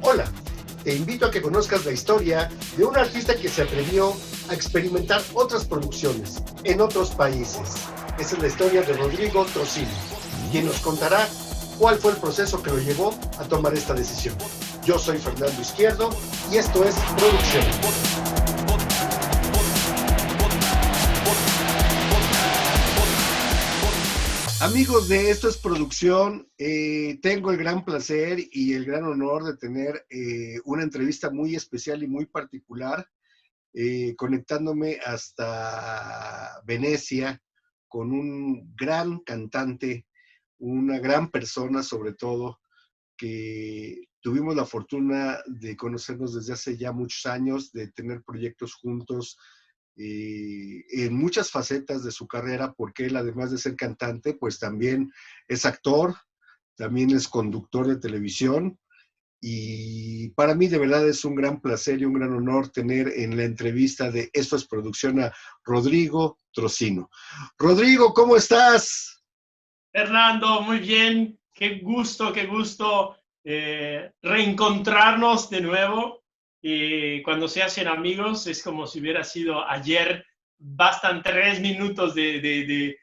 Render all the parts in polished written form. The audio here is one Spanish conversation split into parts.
Hola, te invito a que conozcas la historia de un artista que se atrevió a experimentar otras producciones en otros países. Esa es la historia de Rodrigo Trocino, quien nos contará cuál fue el proceso que lo llevó a tomar esta decisión. Yo soy Fernando Izquierdo y esto es Producción. Amigos de Esto es Producción, tengo el gran placer y el gran honor de tener una entrevista muy especial y muy particular, conectándome hasta Venecia con un gran cantante, una gran persona sobre todo, que tuvimos la fortuna de conocernos desde hace ya muchos años, de tener proyectos juntos en muchas facetas de su carrera, porque él, además de ser cantante, pues también es actor, también es conductor de televisión. Y para mí de verdad es un gran placer y un gran honor tener en la entrevista de Esto es Producción a Rodrigo Trocino. Rodrigo, ¿cómo estás? Fernando, muy bien, qué gusto reencontrarnos de nuevo. Y cuando se hacen amigos es como si hubiera sido ayer. Bastan 3 minutos de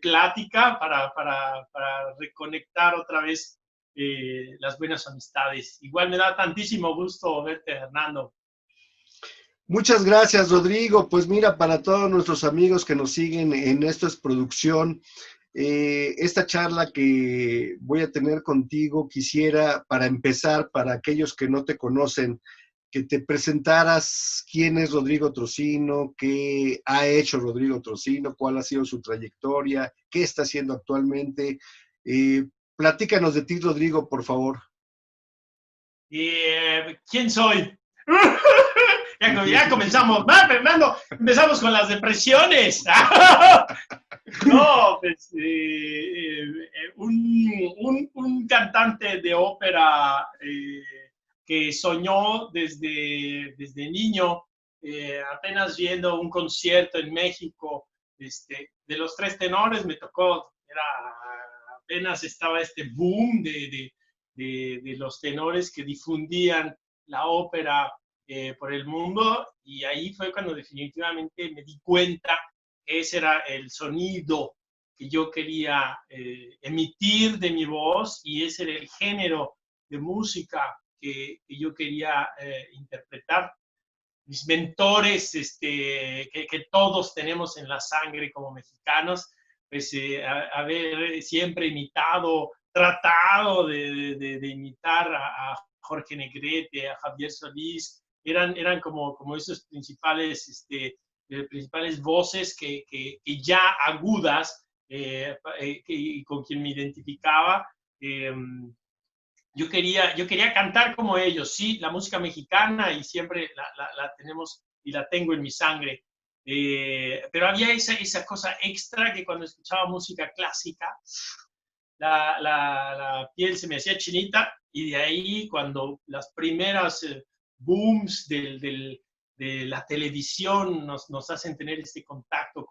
plática para reconectar otra vez las buenas amistades. Igual me da tantísimo gusto verte, Fernando. Muchas gracias, Rodrigo. Pues mira, para todos nuestros amigos que nos siguen en Esto es Producción, esta charla que voy a tener contigo, quisiera, para empezar, para aquellos que no te conocen, que te presentaras quién es Rodrigo Trocino, qué ha hecho Rodrigo Trocino, cuál ha sido su trayectoria, qué está haciendo actualmente. Platícanos de ti, Rodrigo, por favor. ¿Quién soy? Ya comenzamos. Fernando, empezamos con las depresiones. No, pues un cantante de ópera que soñó desde niño, apenas viendo un concierto en México, de los tres tenores me tocó, apenas estaba este boom de los tenores que difundían la ópera por el mundo, y ahí fue cuando definitivamente me di cuenta que ese era el sonido que yo quería emitir de mi voz, y ese era el género de música que yo quería interpretar. Mis mentores, que todos tenemos en la sangre como mexicanos, pues haber siempre imitado, tratado de imitar a Jorge Negrete, a Javier Solís, eran como esos principales voces que ya agudas, con quien me identificaba. Eh, yo quería cantar como ellos, sí, la música mexicana, y siempre la tenemos y la tengo en mi sangre. Pero había esa cosa extra que cuando escuchaba música clásica, la piel se me hacía chinita, y de ahí cuando las primeras booms de la televisión nos hacen tener este contacto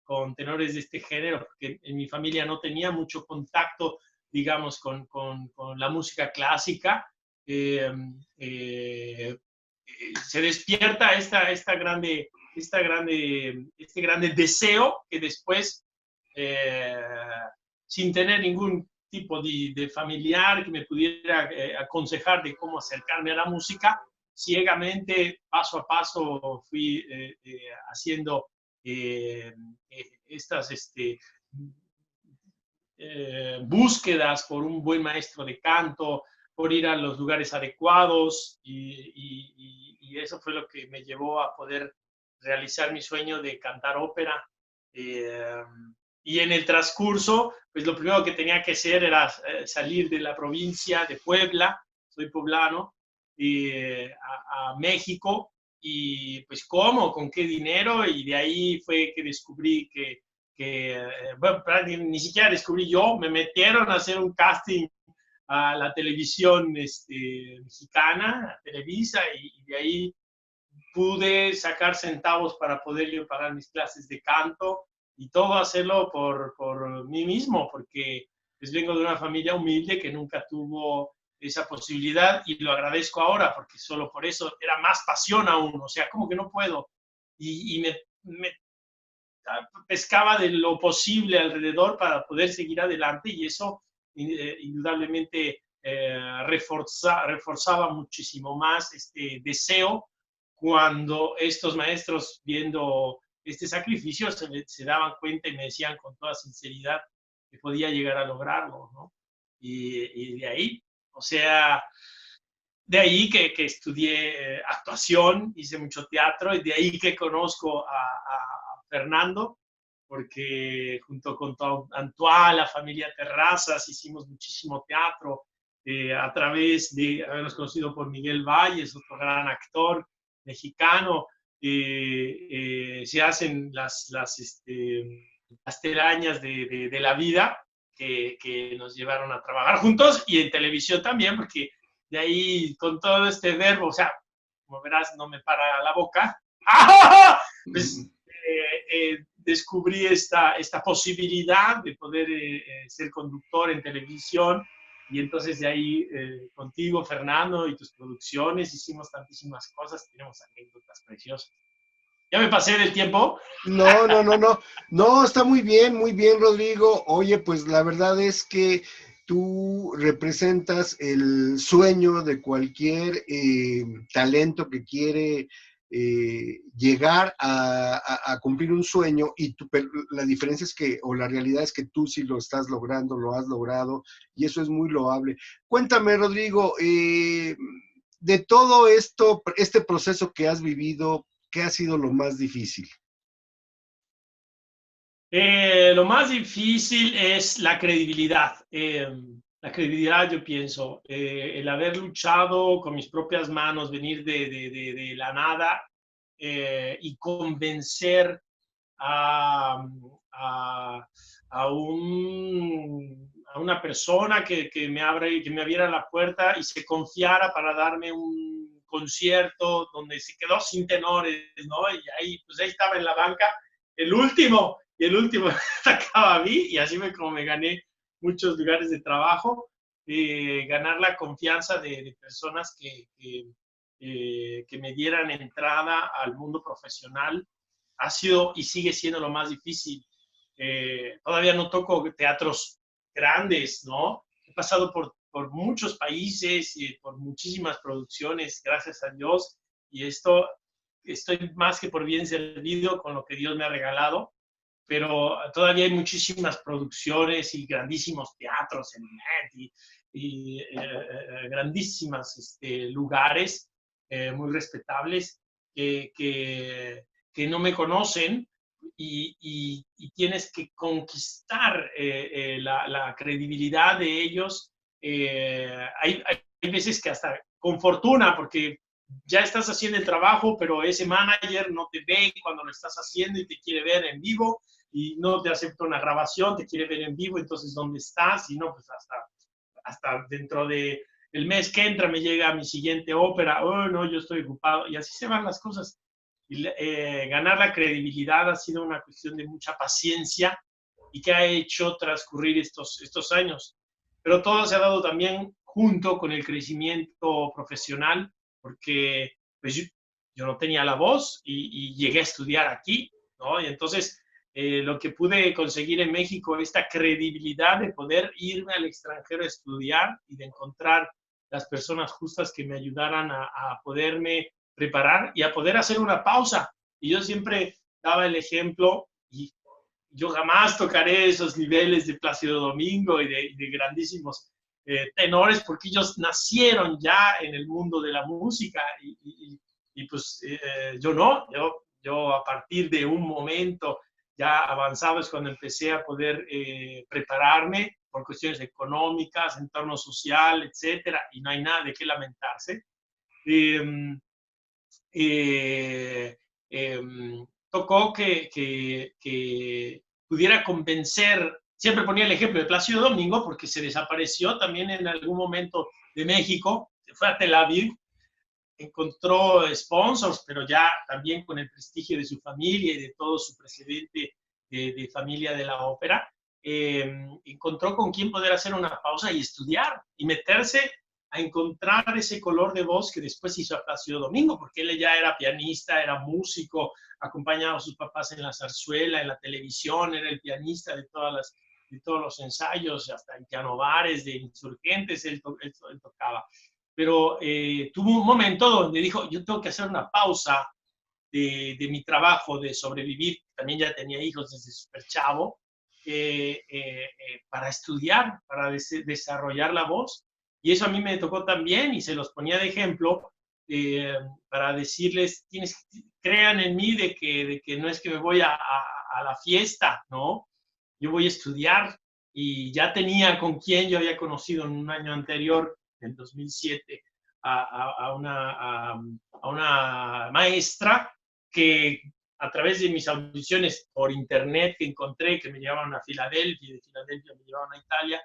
con tenores de este género, porque en mi familia no tenía mucho contacto, digamos, con la música clásica. eh, eh, Se despierta este grande deseo que después, eh, sin tener ningún tipo de familiar que me pudiera aconsejar de cómo acercarme a la música, ciegamente, paso a paso, fui haciendo estas búsquedas por un buen maestro de canto, por ir a los lugares adecuados, y eso fue lo que me llevó a poder realizar mi sueño de cantar ópera. Eh, y en el transcurso, pues lo primero que tenía que hacer era salir de la provincia de Puebla, soy poblano, a México, y pues cómo, con qué dinero, y de ahí fue que descubrí bueno, ni siquiera descubrí yo, me metieron a hacer un casting a la televisión mexicana, a Televisa, y de ahí pude sacar centavos para poder yo pagar mis clases de canto, y todo hacerlo por mí mismo, porque pues vengo de una familia humilde que nunca tuvo esa posibilidad y lo agradezco ahora porque solo por eso era más pasión aún, o sea, como que no puedo. Y me pescaba de lo posible alrededor para poder seguir adelante y eso indudablemente reforzaba muchísimo más este deseo cuando estos maestros, viendo este sacrificio, se daban cuenta y me decían con toda sinceridad que podía llegar a lograrlo, ¿no? Y de ahí, o sea, de ahí que estudié actuación, hice mucho teatro, y de ahí que conozco a Fernando, porque junto con Antoine, la familia Terrazas, hicimos muchísimo teatro a través de habernos conocido por Miguel Valles, otro gran actor mexicano. Se hacen las telarañas de la vida que nos llevaron a trabajar juntos y en televisión también, porque de ahí con todo este verbo, o sea, como verás, no me para la boca, pues descubrí esta posibilidad de poder ser conductor en televisión y entonces de ahí contigo, Fernando, y tus producciones hicimos tantísimas cosas, tenemos anécdotas preciosas. ¿Ya me pasé del tiempo? No, no, no, no. No, está muy bien, Rodrigo. Oye, pues la verdad es que tú representas el sueño de cualquier talento que quiere llegar a cumplir un sueño y la diferencia es que, o la realidad es que tú sí lo estás logrando, lo has logrado y eso es muy loable. Cuéntame, Rodrigo, de todo esto, este proceso que has vivido, ¿qué ha sido lo más difícil? Lo más difícil es la credibilidad. La credibilidad, yo pienso, el haber luchado con mis propias manos, venir de la nada y convencer a, a, a una persona que me abriera la puerta y se confiara para darme un concierto donde se quedó sin tenores, ¿no? Y ahí, pues ahí estaba en la banca el último, y el último acaba a mí, y así fue como me gané muchos lugares de trabajo, ganar la confianza de personas que me dieran entrada al mundo profesional ha sido y sigue siendo lo más difícil. Todavía no toco teatros grandes, ¿no? He pasado por muchos países y por muchísimas producciones, gracias a Dios, y esto estoy más que por bien servido con lo que Dios me ha regalado, pero todavía hay muchísimas producciones y grandísimos teatros en Met grandísimos lugares muy respetables que no me conocen y tienes que conquistar la credibilidad de ellos. Hay veces que hasta con fortuna, porque ya estás haciendo el trabajo, pero ese manager no te ve cuando lo estás haciendo y te quiere ver en vivo y no te acepta una grabación, te quiere ver en vivo, entonces ¿dónde estás? Y no, pues hasta dentro de el mes que entra me llega mi siguiente ópera, oh no, yo estoy ocupado, y así se van las cosas. Y, ganar la credibilidad ha sido una cuestión de mucha paciencia y que ha hecho transcurrir estos años. Pero todo se ha dado también junto con el crecimiento profesional, porque pues yo no tenía la voz y llegué a estudiar aquí, ¿no? Y entonces lo que pude conseguir en México, esta credibilidad de poder irme al extranjero a estudiar y de encontrar las personas justas que me ayudaran a poderme preparar y a poder hacer una pausa. Y yo siempre daba el ejemplo, y yo jamás tocaré esos niveles de Plácido Domingo y de grandísimos tenores, porque ellos nacieron ya en el mundo de la música y pues yo no, yo a partir de un momento ya avanzado es cuando empecé a poder prepararme por cuestiones económicas, entorno social, etcétera, y no hay nada de qué lamentarse. Tocó que pudiera convencer, siempre ponía el ejemplo de Plácido Domingo, porque se desapareció también en algún momento de México, se fue a Tel Aviv, encontró sponsors, pero ya también con el prestigio de su familia y de todo su precedente de familia de la ópera, encontró con quién poder hacer una pausa y estudiar y meterse a encontrar ese color de voz que después hizo a Plácido Domingo, porque él ya era pianista, era músico, acompañaba a sus papás en la zarzuela, en la televisión, era el pianista de todos los ensayos, hasta en piano bares de insurgentes, él tocaba. Pero tuvo un momento donde dijo, yo tengo que hacer una pausa de mi trabajo de sobrevivir, también ya tenía hijos desde súper chavo, para estudiar, para desarrollar la voz. Y eso a mí me tocó también y se los ponía de ejemplo para decirles, crean en mí de que no es que me voy a la fiesta, ¿no? Yo voy a estudiar y ya tenía con quien yo había conocido en un año anterior, en 2007, a una maestra que a través de mis audiciones por internet que encontré, que me llevaban a Filadelfia, y de Filadelfia me llevaban a Italia,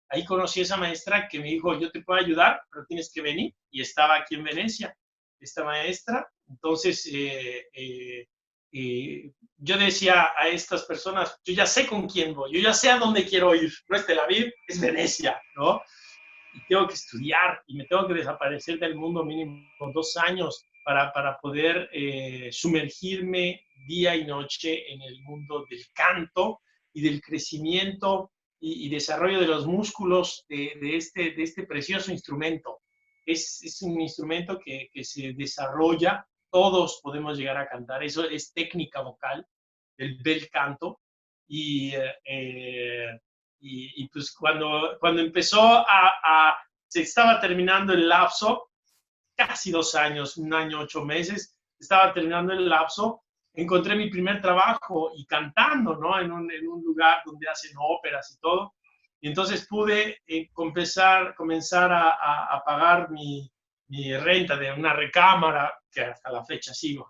ahí conocí a esa maestra que me dijo, yo te puedo ayudar, pero tienes que venir, y estaba aquí en Venecia, esta maestra. Entonces, yo decía a estas personas, yo ya sé con quién voy, yo ya sé a dónde quiero ir, no es Tel Aviv, es Venecia, ¿no? Y tengo que estudiar y me tengo que desaparecer del mundo mínimo 2 años para poder sumergirme día y noche en el mundo del canto y del crecimiento y desarrollo de los músculos de este precioso instrumento. Es un instrumento que se desarrolla, todos podemos llegar a cantar, eso es técnica vocal, el bel canto, y pues cuando empezó se estaba terminando el lapso, casi 2 años, 1 año, 8 meses, estaba terminando el lapso, encontré mi primer trabajo y cantando, ¿no? En un lugar donde hacen óperas y todo. Y entonces pude comenzar a pagar mi renta de una recámara, que hasta la fecha sigo,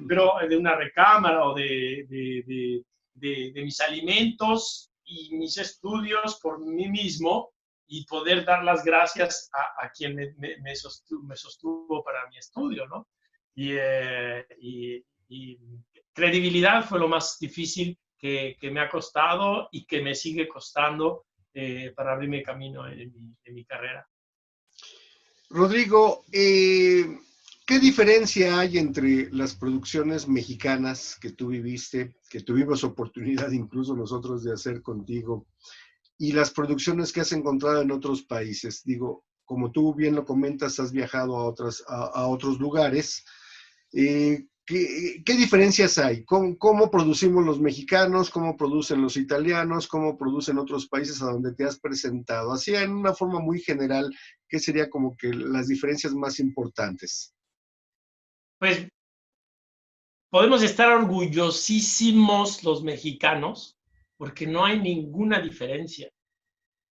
pero de una recámara o de mis alimentos y mis estudios por mí mismo y poder dar las gracias a quien me sostuvo para mi estudio, ¿no? Y credibilidad fue lo más difícil que me ha costado y que me sigue costando para abrirme camino en mi carrera. Rodrigo, ¿qué diferencia hay entre las producciones mexicanas que tú viviste, que tuvimos oportunidad incluso nosotros de hacer contigo, y las producciones que has encontrado en otros países? Digo, como tú bien lo comentas, has viajado a otros lugares. ¿Qué diferencias hay? ¿Cómo producimos los mexicanos? ¿Cómo producen los italianos? ¿Cómo producen otros países a donde te has presentado? Así, en una forma muy general, ¿qué sería como que las diferencias más importantes? Pues podemos estar orgullosísimos los mexicanos porque no hay ninguna diferencia.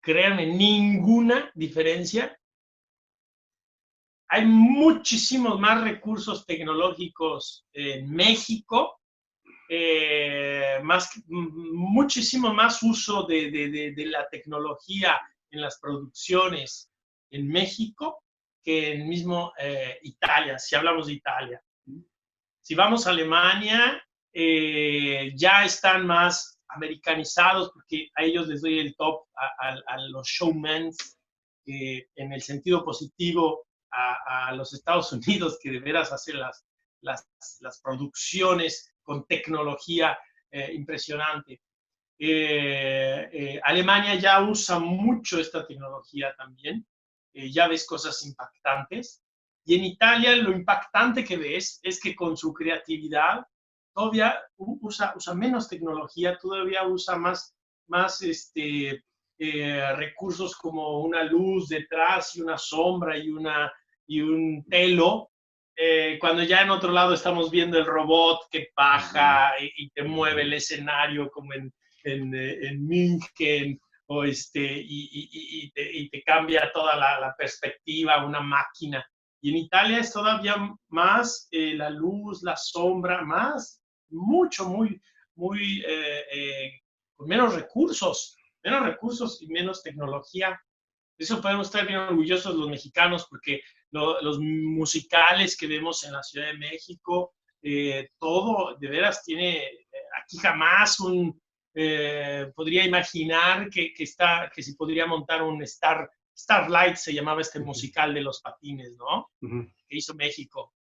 Créanme, ninguna diferencia. Hay muchísimos más recursos tecnológicos en México, muchísimo más uso de la tecnología en las producciones en México que en mismo Italia, si hablamos de Italia. Si vamos a Alemania, ya están más americanizados, porque a ellos les doy el top a los showmen, en el sentido positivo, a los Estados Unidos, que de veras hacen las producciones con tecnología impresionante. Alemania ya usa mucho esta tecnología también, ya ves cosas impactantes. Y en Italia lo impactante que ves es que con su creatividad todavía usa menos tecnología, todavía usa más recursos como una luz detrás y una sombra y un telo, cuando ya en otro lado estamos viendo el robot que baja y te mueve el escenario como en München, o y te cambia toda la perspectiva, una máquina. Y en Italia es todavía más la luz, la sombra, muy, con menos recursos y menos tecnología. De eso podemos estar bien orgullosos los mexicanos, porque los musicales que vemos en la Ciudad de México, todo de veras tiene, aquí jamás podría imaginar que se podría montar un Star Starlight se llamaba este musical de los patines, ¿no? Ujú. Que hizo México.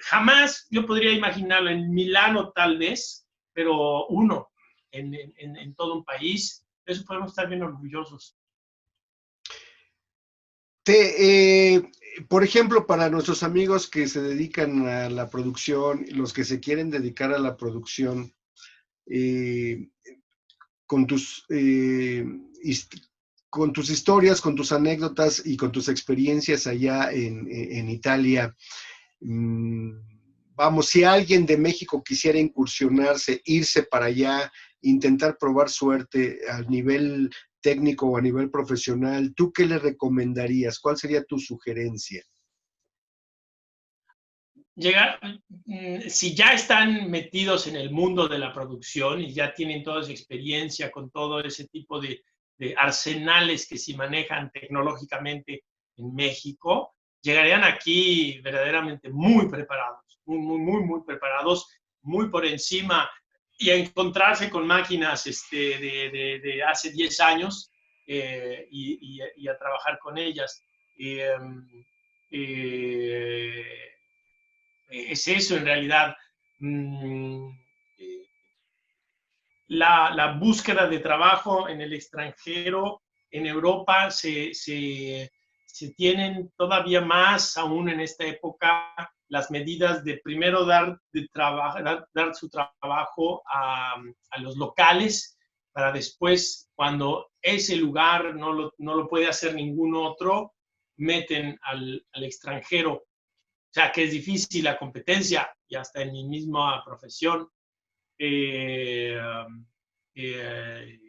Jamás yo podría imaginarlo en Milano tal vez, pero uno en todo un país, de eso podemos estar bien orgullosos. Por ejemplo, para nuestros amigos que se dedican a la producción, los que se quieren dedicar a la producción, eh, con tus, con tus historias, con tus anécdotas y con tus experiencias allá en Italia, vamos, si alguien de México quisiera incursionarse, irse para allá, intentar probar suerte a nivel técnico o a nivel profesional, ¿tú qué le recomendarías? ¿Cuál sería tu sugerencia? Llegar, si ya están metidos en el mundo de la producción y ya tienen toda esa experiencia con todo ese tipo de arsenales que se manejan tecnológicamente en México, llegarían aquí verdaderamente muy preparados, muy preparados, muy por encima, y a encontrarse con máquinas de hace 10 años y a trabajar con ellas. Eh, eh, es eso en realidad. Mm, la búsqueda de trabajo en el extranjero, en Europa, se tienen todavía más, aún en esta época, las medidas de primero dar su trabajo a los locales, para después, cuando ese lugar no lo puede hacer ningún otro, meten al extranjero. O sea, que es difícil la competencia y hasta en mi misma profesión. Eh, eh,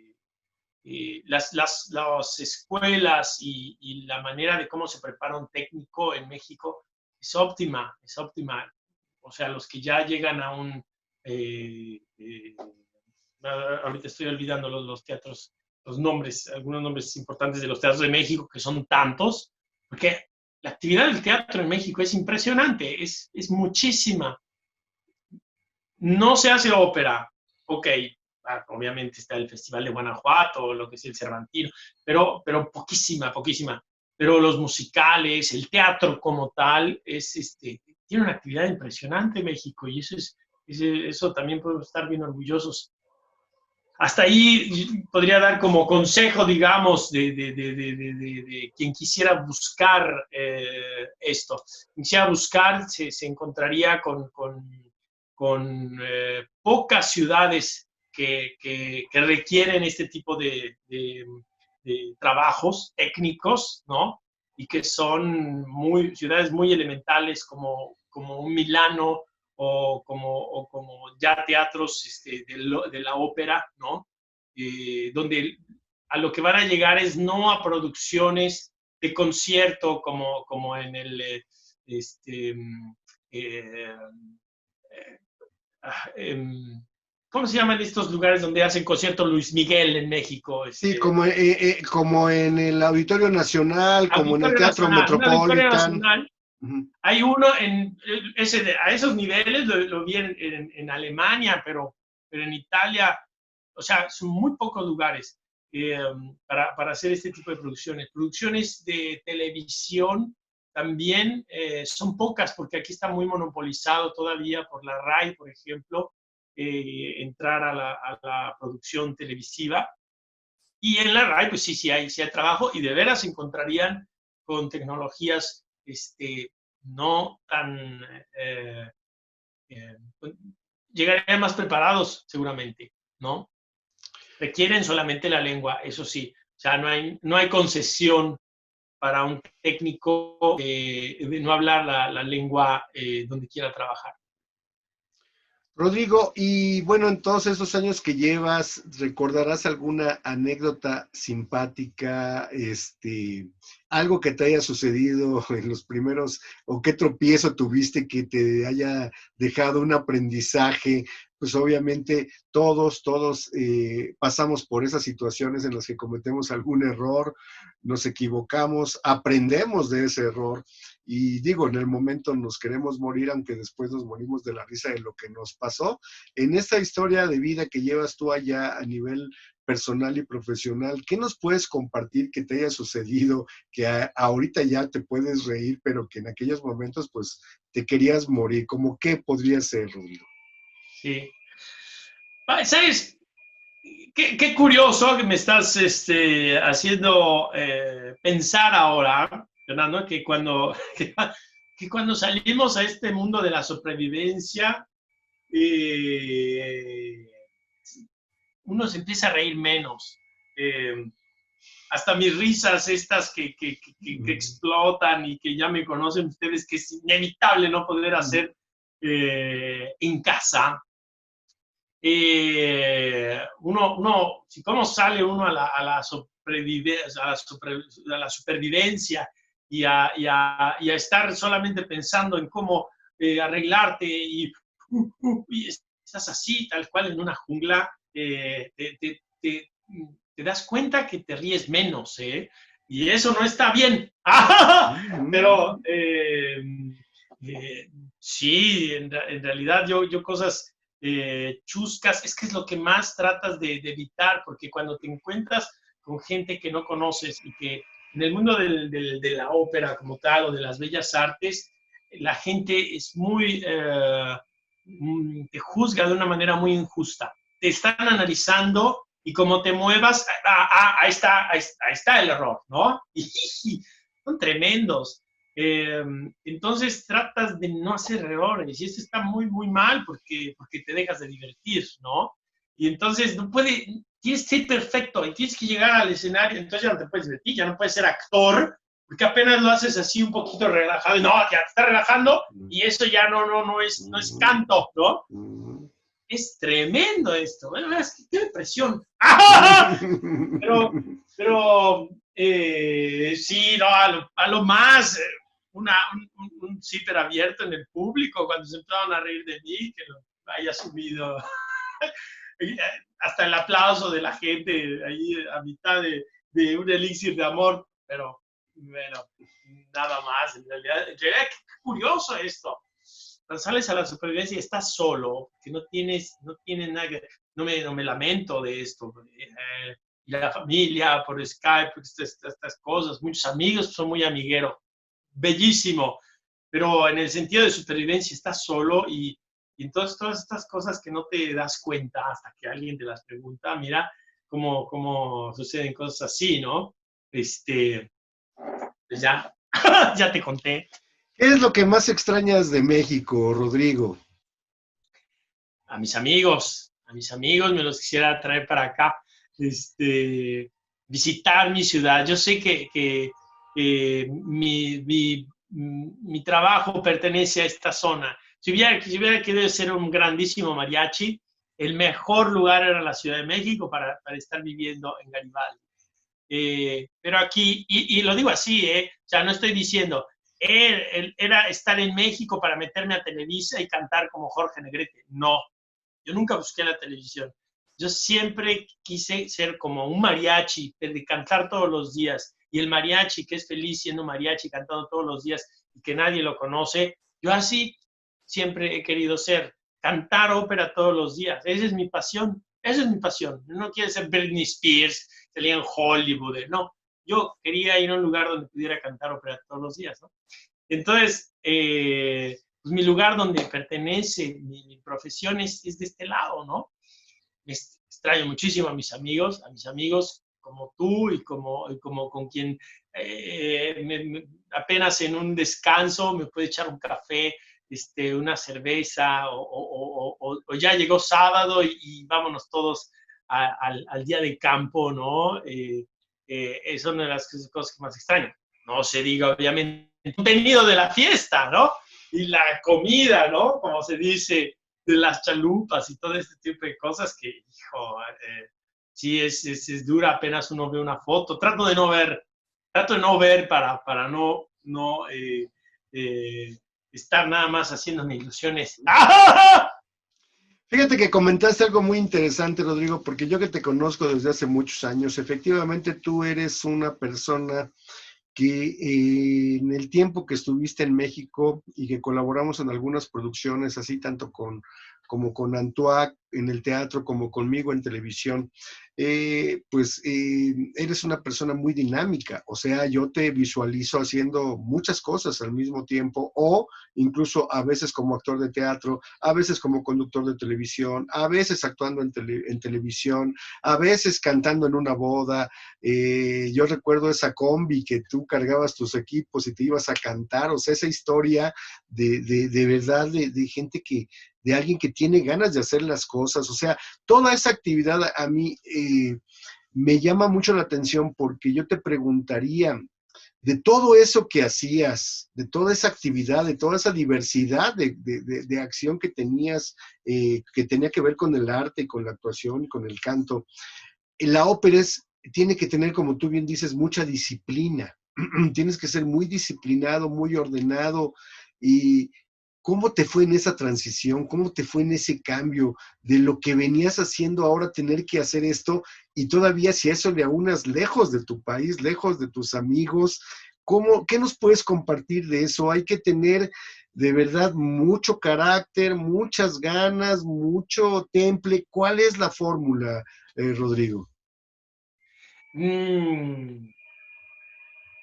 las escuelas y la manera de cómo se prepara un técnico en México es óptima, es óptima. O sea, los que ya llegan a un... ahorita estoy olvidando los teatros, los nombres, algunos nombres importantes de los teatros de México, que son tantos, porque la actividad del teatro en México es impresionante, es muchísima. No se hace ópera, ok, obviamente está el Festival de Guanajuato, lo que es el Cervantino, pero poquísima, poquísima. Pero los musicales, el teatro como tal, tiene una actividad impresionante en México y eso también podemos estar bien orgullosos. Hasta ahí podría dar como consejo, digamos, de quien quisiera buscar esto. Quisiera buscar, se encontraría con pocas ciudades que requieren este tipo de trabajos técnicos, ¿no? Y que son ciudades muy elementales como un Milano o como ya teatros de la ópera, ¿no? Donde a lo que van a llegar es no a producciones de concierto como en el eh, ¿cómo se llaman estos lugares donde hacen concierto Luis Miguel en México? Sí, como en el Auditorio Nacional, como en el Auditorio Teatro Nacional, un Auditorio Metropolitan. Nacional. Uh-huh. Hay uno a esos niveles, lo vi en Alemania, pero en Italia, o sea, son muy pocos lugares para hacer este tipo de producciones. Producciones de televisión también son pocas, porque aquí está muy monopolizado todavía por la RAI, por ejemplo, entrar a la producción televisiva. Y en la RAI, pues sí hay trabajo y de veras se encontrarían con tecnologías no tan... llegarían más preparados seguramente, ¿no? Requieren solamente la lengua, eso sí. O sea, no hay concesión para un técnico de no hablar la lengua donde quiera trabajar. Rodrigo, y bueno, en todos esos años que llevas, ¿recordarás alguna anécdota simpática, algo que te haya sucedido en los primeros, o qué tropiezo tuviste que te haya dejado un aprendizaje? Pues obviamente todos pasamos por esas situaciones en las que cometemos algún error, nos equivocamos, aprendemos de ese error. Y digo, en el momento nos queremos morir, aunque después nos morimos de la risa de lo que nos pasó. En esta historia de vida que llevas tú allá a nivel personal y profesional. ¿Qué nos puedes compartir que te haya sucedido, que ahorita ya te puedes reír, pero que en aquellos momentos pues te querías morir? ¿Cómo qué podría ser, Rodrigo? Sí. ¿Sabes? Qué curioso que me estás haciendo pensar ahora, Fernando, que cuando salimos a este mundo de la supervivencia, eh, uno se empieza a reír menos. Eh, hasta mis risas estas que explotan y que ya me conocen ustedes, que es inevitable no poder hacer en casa. Si cómo sale uno a la supervivencia y a estar solamente pensando en cómo arreglarte y estás así, tal cual en una jungla, te das cuenta que te ríes menos, ¿eh? Y eso no está bien. Pero sí, en realidad yo cosas chuscas, es que es lo que más tratas de evitar, porque cuando te encuentras con gente que no conoces y que en el mundo de la ópera como tal o de las bellas artes, la gente es te juzga de una manera muy injusta. Te están analizando y como te muevas, ahí está el error, ¿no? Y son tremendos. Entonces tratas de no hacer errores y eso está muy, muy mal porque te dejas de divertir, ¿no? Y entonces tienes que ser perfecto y tienes que llegar al escenario, entonces ya no te puedes divertir, ya no puedes ser actor, porque apenas lo haces así un poquito relajado, no, ya te está relajando y eso ya no es canto, ¿no? Es tremendo esto, qué depresión. Pero sí, no, a lo más, un zipper abierto en el público cuando se empezaron a reír de mí, que lo haya subido. Hasta el aplauso de la gente ahí a mitad de un elixir de amor, pero bueno, nada más. En realidad qué curioso esto. Cuando sales a la supervivencia y estás solo, que no tienes nada que... No me lamento de esto. Y la familia por Skype, estas cosas, muchos amigos, son muy amigueros, bellísimo, pero en el sentido de supervivencia estás solo y entonces todas estas cosas que no te das cuenta hasta que alguien te las pregunta, mira cómo suceden cosas así, ¿no? Pues ya, ya te conté. ¿Qué es lo que más extrañas de México, Rodrigo? A mis amigos me los quisiera traer para acá, visitar mi ciudad. Yo sé que mi trabajo pertenece a esta zona. Si hubiera querido ser un grandísimo mariachi, el mejor lugar era la Ciudad de México para estar viviendo en Garibaldi. Pero aquí, y lo digo así, o sea, no estoy diciendo, era estar en México para meterme a Televisa y cantar como Jorge Negrete. No, yo nunca busqué la televisión. Yo siempre quise ser como un mariachi, de cantar todos los días. Y el mariachi, que es feliz siendo mariachi, cantando todos los días y que nadie lo conoce, yo así siempre he querido ser, cantar ópera todos los días. Esa es mi pasión. Esa es mi pasión. No quiero ser Britney Spears, salir en Hollywood. No, yo quería ir a un lugar donde pudiera cantar ópera todos los días, ¿no? Entonces, pues mi lugar donde pertenece mi profesión es de este lado, ¿no? Extraño muchísimo a mis amigos como tú y como con quien apenas en un descanso me puede echar un café, una cerveza o ya llegó sábado y vámonos todos al día de campo, ¿no? Es una de las cosas que más extraño. No se diga, obviamente, el contenido de la fiesta, ¿no? Y la comida, ¿no? Como se dice, de las chalupas y todo este tipo de cosas que, hijo, sí es dura apenas uno ve una foto. Trato de no ver para no estar nada más haciéndome ilusiones. ¡Ah! Fíjate que comentaste algo muy interesante, Rodrigo, porque yo que te conozco desde hace muchos años, efectivamente tú eres una persona que en el tiempo que estuviste en México y que colaboramos en algunas producciones, así tanto como con Antoine en el teatro como conmigo en televisión, eres una persona muy dinámica. O sea, yo te visualizo haciendo muchas cosas al mismo tiempo, o incluso a veces como actor de teatro, a veces como conductor de televisión, a veces actuando en televisión, a veces cantando en una boda. Yo recuerdo esa combi que tú cargabas tus equipos y te ibas a cantar. O sea, esa historia de verdad de gente de alguien que tiene ganas de hacer las cosas. O sea, toda esa actividad a mí me llama mucho la atención, porque yo te preguntaría, de todo eso que hacías, de toda esa actividad, de toda esa diversidad de acción que tenías, que tenía que ver con el arte y con la actuación y con el canto, la ópera tiene que tener, como tú bien dices, mucha disciplina. Tienes que ser muy disciplinado, muy ordenado. ¿Y cómo te fue en esa transición? ¿Cómo te fue en ese cambio de lo que venías haciendo ahora, tener que hacer esto? Y todavía, si a eso le aunas, lejos de tu país, lejos de tus amigos, ¿qué nos puedes compartir de eso? Hay que tener de verdad mucho carácter, muchas ganas, mucho temple. ¿Cuál es la fórmula, Rodrigo?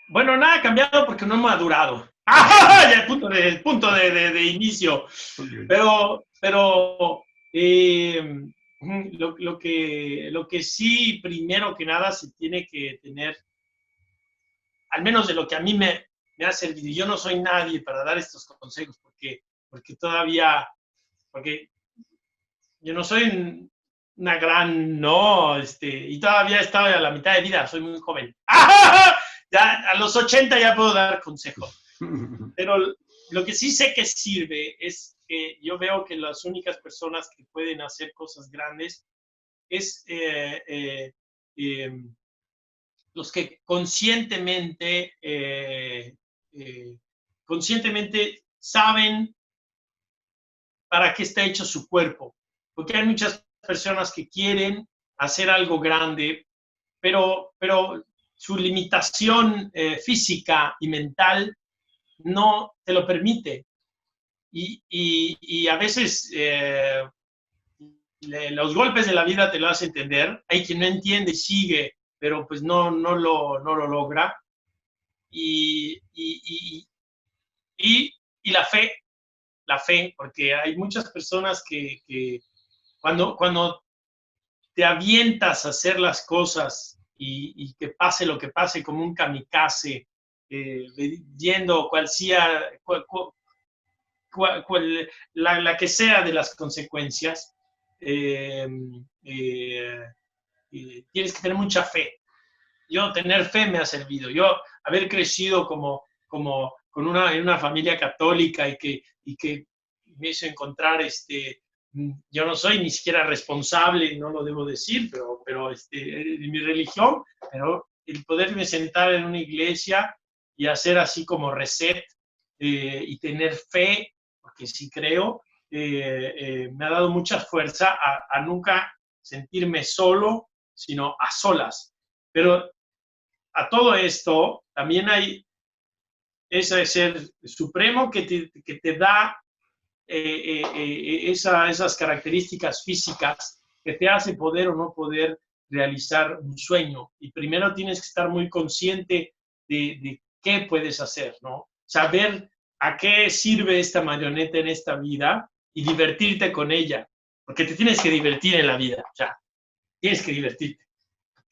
Bueno, nada ha cambiado porque no he madurado. ¡Ah! Ya el punto de inicio. Okay. Pero lo que sí, primero que nada, se tiene que tener, al menos de lo que a mí me ha servido. Yo no soy nadie para dar estos consejos, porque todavía, porque yo no soy una gran, no, y todavía estaba a la mitad de vida, soy muy joven. ¡Ah! Ya a los 80 ya puedo dar consejos. Pero lo que sí sé que sirve es que yo veo que las únicas personas que pueden hacer cosas grandes es los que conscientemente saben para qué está hecho su cuerpo. Porque hay muchas personas que quieren hacer algo grande, pero su limitación física y mental no te lo permite. Y a veces los golpes de la vida te lo hacen entender. Hay quien no entiende y sigue, pero pues no lo logra. Y, y, y, y la fe, porque hay muchas personas que cuando te avientas a hacer las cosas y que pase lo que pase, como un kamikaze, viendo la que sea de las consecuencias, eh, eh, tienes que tener mucha fe. Yo tener fe me ha servido. Yo haber crecido con en una familia católica y que me hizo encontrar, yo no soy ni siquiera responsable, no lo debo decir, pero de mi religión, pero el poderme sentar en una iglesia y hacer así como reset y tener fe, porque sí creo, me ha dado mucha fuerza a nunca sentirme solo, sino a solas. Pero a todo esto también hay ese ser supremo que te da esas características físicas que te hace poder o no poder realizar un sueño. Y primero tienes que estar muy consciente de qué puedes hacer, ¿no? Saber a qué sirve esta marioneta en esta vida y divertirte con ella, porque te tienes que divertir en la vida, o sea, tienes que divertirte.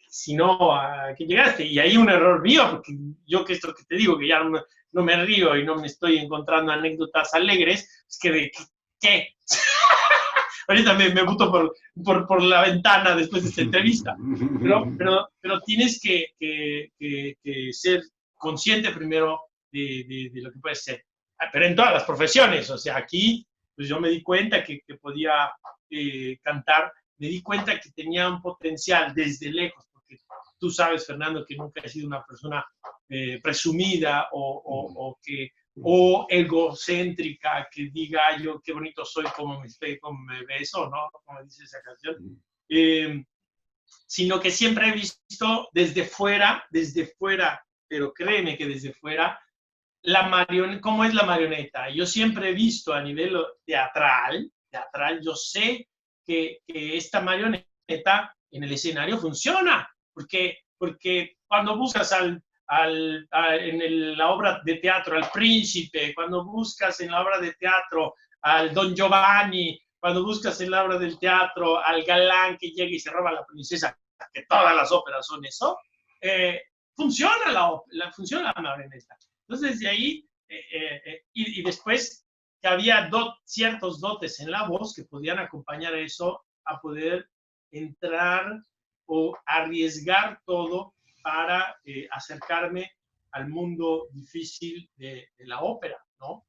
Si no, ¿a qué llegaste? Y ahí un error mío, porque yo que esto que te digo, que ya no me río y no me estoy encontrando anécdotas alegres, es que de qué. Ahorita me boto por la ventana después de esta entrevista. Pero tienes que ser consciente primero de lo que puedes ser. Pero en todas las profesiones, o sea, aquí pues yo me di cuenta que podía cantar, me di cuenta que tenía un potencial desde lejos, porque tú sabes, Fernando, que nunca he sido una persona presumida o egocéntrica, que diga yo qué bonito soy, como me beso, ¿no? Como dice esa canción. Sino que siempre he visto desde fuera, pero créeme que desde fuera, ¿cómo es la marioneta? Yo siempre he visto a nivel teatral, yo sé que esta marioneta en el escenario funciona, porque cuando buscas la obra de teatro al príncipe, cuando buscas en la obra de teatro al Don Giovanni, cuando buscas en la obra del teatro al galán que llega y se roba a la princesa, que todas las óperas son eso, funciona la marioneta. Entonces, de ahí, y después que había ciertos dotes en la voz que podían acompañar eso a poder entrar o arriesgar todo para acercarme al mundo difícil de la ópera, ¿no?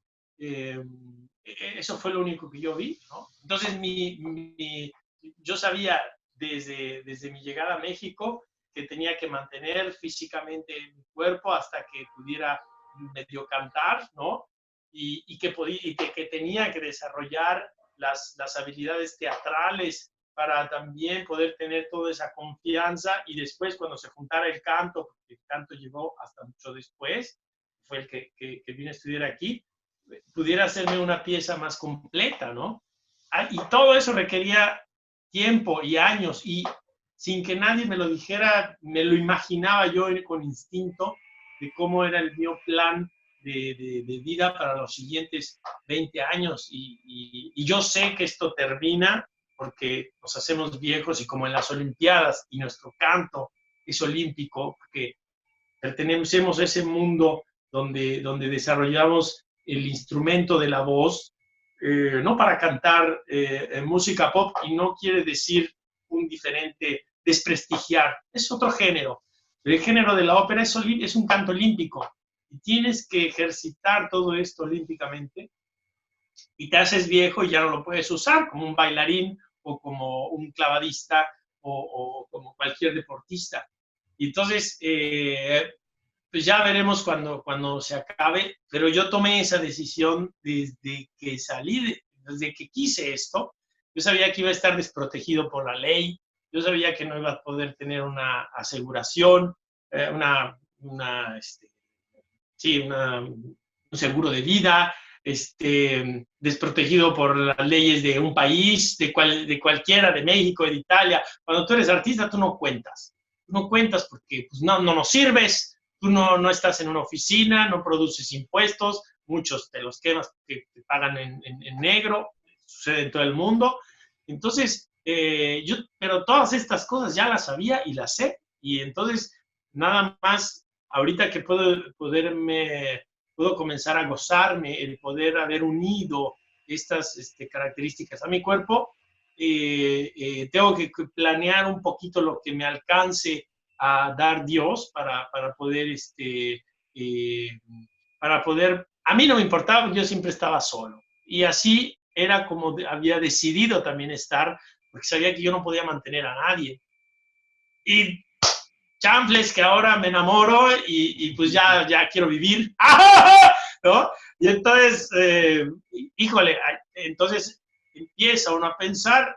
Eso fue lo único que yo vi, ¿no? Entonces, yo sabía desde mi llegada a México que tenía que mantener físicamente mi cuerpo hasta que pudiera medio cantar, ¿no? Y que tenía que desarrollar las habilidades teatrales para también poder tener toda esa confianza, y después cuando se juntara el canto, porque el canto llegó hasta mucho después, fue el que vine a estudiar aquí, pudiera hacerme una pieza más completa, ¿no? Y todo eso requería tiempo y años, y sin que nadie me lo dijera, me lo imaginaba yo con instinto de cómo era el mío plan de vida para los siguientes 20 años. Y yo sé que esto termina porque nos hacemos viejos, y como en las Olimpiadas y nuestro canto es olímpico, porque pertenecemos a ese mundo donde desarrollamos el instrumento de la voz, no para cantar música pop, y no quiere decir un diferente, desprestigiar, es otro género. El género de la ópera es un canto olímpico, y tienes que ejercitar todo esto olímpicamente, y te haces viejo y ya no lo puedes usar como un bailarín o como un clavadista o como cualquier deportista. Y entonces, pues ya veremos cuando se acabe, pero yo tomé esa decisión desde que salí, desde que quise esto. Yo sabía que iba a estar desprotegido por la ley, yo sabía que no iba a poder tener una aseguración, un seguro de vida, desprotegido por las leyes de un país, de cualquiera, de México, de Italia. Cuando tú eres artista, tú no cuentas. Tú no cuentas porque pues, no nos sirves, tú no estás en una oficina, no produces impuestos, muchos te los quemas que te pagan en negro, sucede en todo el mundo. Entonces, pero todas estas cosas ya las sabía y las sé, y entonces nada más ahorita que puedo comenzar a gozarme el poder haber unido estas características a mi cuerpo. Tengo que planear un poquito lo que me alcance a dar Dios para poder, a mí no me importaba, yo siempre estaba solo, y así era como había decidido también estar, porque sabía que yo no podía mantener a nadie. Y chanfles que ahora me enamoro y pues ya quiero vivir, ¿no? Y entonces, híjole, entonces empieza uno a pensar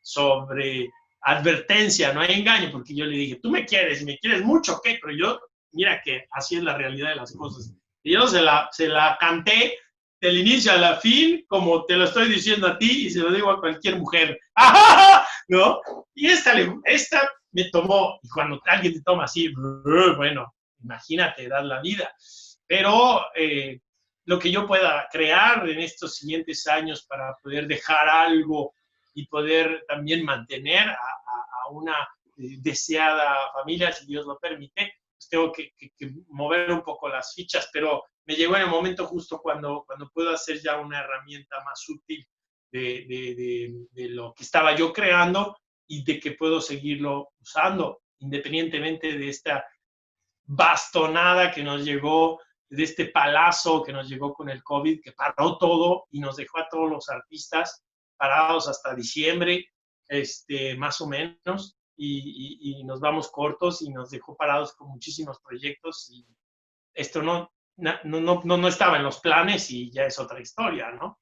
sobre advertencia, no hay engaño, porque yo le dije, tú me quieres mucho, ¿qué? Pero yo, mira que así es la realidad de las cosas. Y yo se la canté del inicio a la fin, como te lo estoy diciendo a ti y se lo digo a cualquier mujer, ¿no? Y esta me tomó, y cuando alguien te toma así, bueno, imagínate, dar la vida. Pero lo que yo pueda crear en estos siguientes años para poder dejar algo y poder también mantener a una deseada familia, si Dios lo permite, pues tengo que mover un poco las fichas, pero me llegó en el momento justo cuando puedo hacer ya una herramienta más útil de lo que estaba yo creando, y de que puedo seguirlo usando, independientemente de esta bastonada que nos llegó, de este palazo que nos llegó con el COVID, que paró todo y nos dejó a todos los artistas parados hasta diciembre, más o menos, y nos vamos cortos, y nos dejó parados con muchísimos proyectos, y esto no estaba en los planes, y ya es otra historia, ¿no?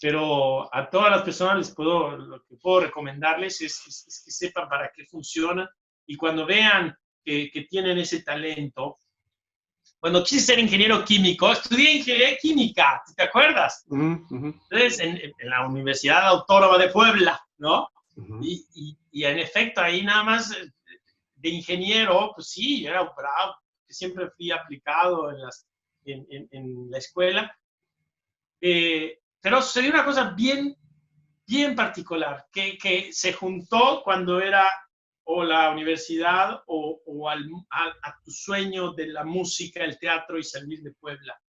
Pero a todas las personas lo que puedo recomendarles es que sepan para qué funciona, y cuando vean que tienen ese talento. Cuando quise ser ingeniero químico, estudié ingeniería química, ¿te acuerdas? Entonces, en la Universidad Autónoma de Puebla, ¿no? Y en efecto, ahí nada más de ingeniero, pues sí, era bravo, que siempre fui aplicado en la escuela. Pero sucedió una cosa bien particular, que se juntó cuando era o la universidad o a tu sueño de la música, el teatro y salir de Puebla.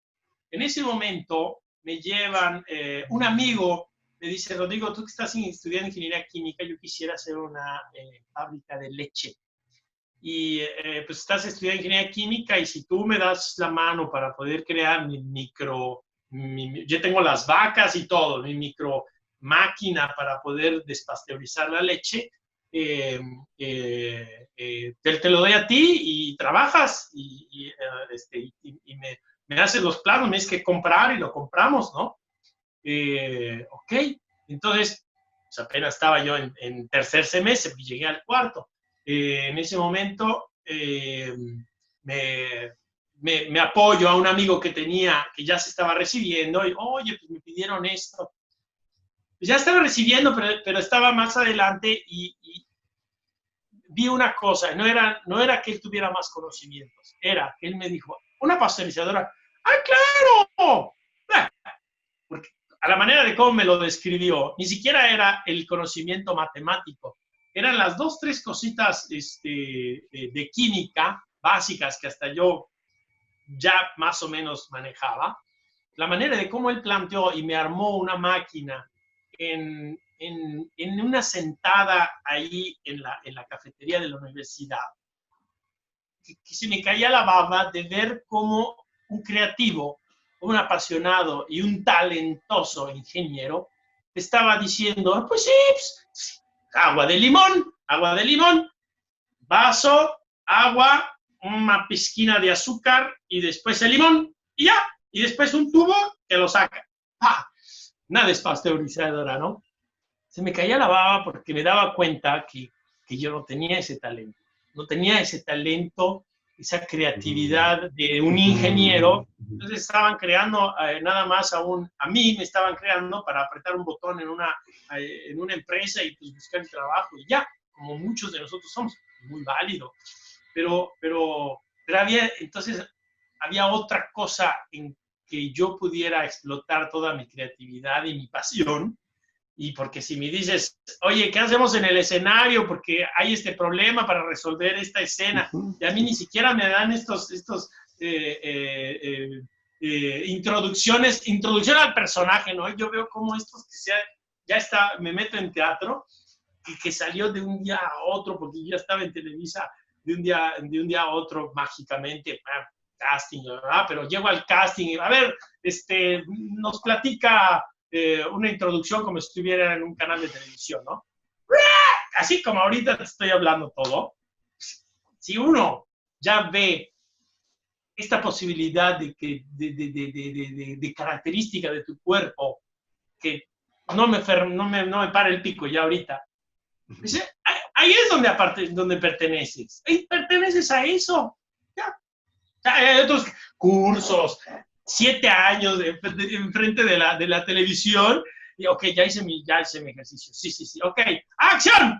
En ese momento me llevan, un amigo me dice, Rodrigo, tú que estás estudiando ingeniería química, yo quisiera hacer una fábrica de leche. Y pues estás estudiando ingeniería química y si tú me das la mano para poder crear yo tengo las vacas y todo, mi micro máquina para poder despasteurizar la leche, te lo doy a ti y trabajas y me haces los planos, me tienes que comprar y lo compramos, ¿no? Ok, entonces, pues apenas estaba yo en tercer semestre, pues llegué al cuarto. En ese momento me apoyo a un amigo que tenía, que ya se estaba recibiendo, y oye, pues me pidieron esto. Pues ya estaba recibiendo, pero estaba más adelante y vi una cosa, no era que él tuviera más conocimientos, era que él me dijo, una pasteurizadora, ¡ah, claro! Porque a la manera de cómo me lo describió, ni siquiera era el conocimiento matemático, eran las dos, tres cositas de química básicas que hasta yo ya más o menos manejaba. La manera de cómo él planteó y me armó una máquina en una sentada ahí en la cafetería de la universidad, que se me caía la baba de ver cómo un creativo, un apasionado y un talentoso ingeniero estaba diciendo, pues sí, pues, agua de limón, vaso, agua, una pizquina de azúcar y después el limón y ya, y después un tubo que lo saca. ¡Pah! Una despasteurizadora, ¿no? Se me caía la baba porque me daba cuenta que yo no tenía ese talento. No tenía ese talento, esa creatividad de un ingeniero. Entonces estaban creando nada más a mí me estaban creando para apretar un botón en una empresa y pues buscar el trabajo y ya, como muchos de nosotros somos, muy válido. Pero entonces había otra cosa en que yo pudiera explotar toda mi creatividad y mi pasión. Y porque si me dices, oye, ¿qué hacemos en el escenario? Porque hay este problema para resolver esta escena. Y a mí ni siquiera me dan introducción al personaje, ¿no? Yo veo cómo ya está, me meto en teatro, que salió de un día a otro, porque yo ya estaba en Televisa de un día a otro mágicamente, casting, ¿verdad? Pero llego al casting y, a ver, nos platica una introducción como si estuviera en un canal de televisión, ¿no? Así como ahorita te estoy hablando todo, si uno ya ve esta posibilidad de característica de tu cuerpo que no me para el pico ya ahorita, ahí es donde perteneces. Ahí perteneces a eso. Ya. Hay otros cursos, 7 años enfrente de la televisión, y ok, ya hice mi ejercicio. Sí, ok, ¡acción!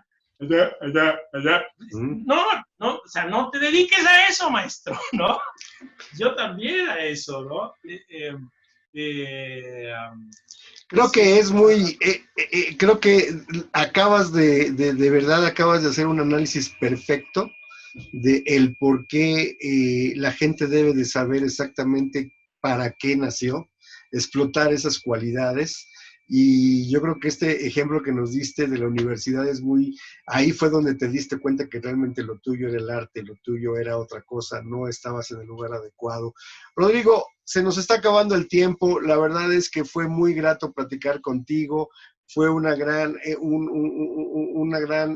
Allá. No, o sea, no te dediques a eso, maestro, ¿no? Yo también a eso, ¿no? Creo que es muy, creo que de verdad acabas de hacer un análisis perfecto de el por qué la gente debe de saber exactamente para qué nació, explotar esas cualidades. Y yo creo que este ejemplo que nos diste de la universidad es ahí fue donde te diste cuenta que realmente lo tuyo era el arte, lo tuyo era otra cosa, no estabas en el lugar adecuado. Rodrigo, se nos está acabando el tiempo, la verdad es que fue muy grato platicar contigo, fue una gran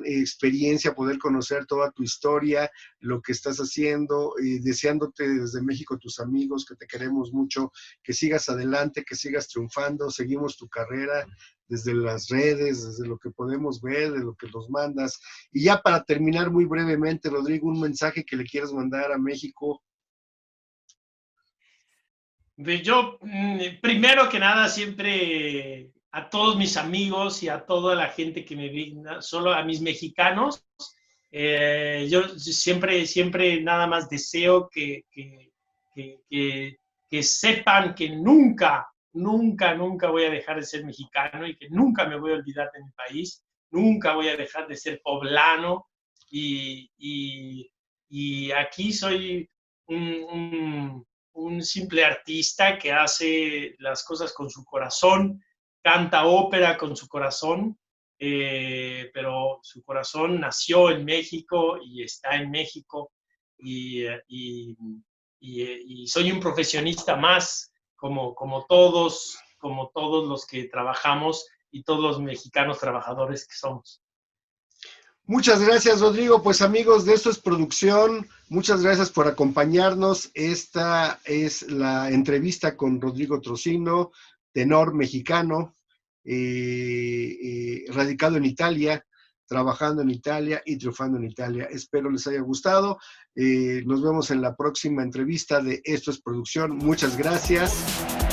experiencia poder conocer toda tu historia, lo que estás haciendo, deseándote desde México, tus amigos, que te queremos mucho, que sigas adelante, que sigas triunfando, seguimos tu carrera desde las redes, desde lo que podemos ver, de lo que nos mandas. Y ya para terminar muy brevemente, Rodrigo, un mensaje que le quieras mandar a México. Yo, primero que nada, siempre a todos mis amigos y a toda la gente que me ve, solo a mis mexicanos. Yo siempre nada más deseo que sepan que nunca voy a dejar de ser mexicano y que nunca me voy a olvidar de mi país, nunca voy a dejar de ser poblano y aquí soy un simple artista que hace las cosas con su corazón, canta ópera con su corazón, pero su corazón nació en México y está en México y soy un profesionista más como todos los que trabajamos y todos los mexicanos trabajadores que somos. Muchas gracias, Rodrigo. Pues amigos de Esto es Producción, muchas gracias por acompañarnos. Esta es la entrevista con Rodrigo Trocino, tenor mexicano, radicado en Italia, trabajando en Italia y triunfando en Italia. Espero les haya gustado. Nos vemos en la próxima entrevista de Esto es Producción. Muchas gracias.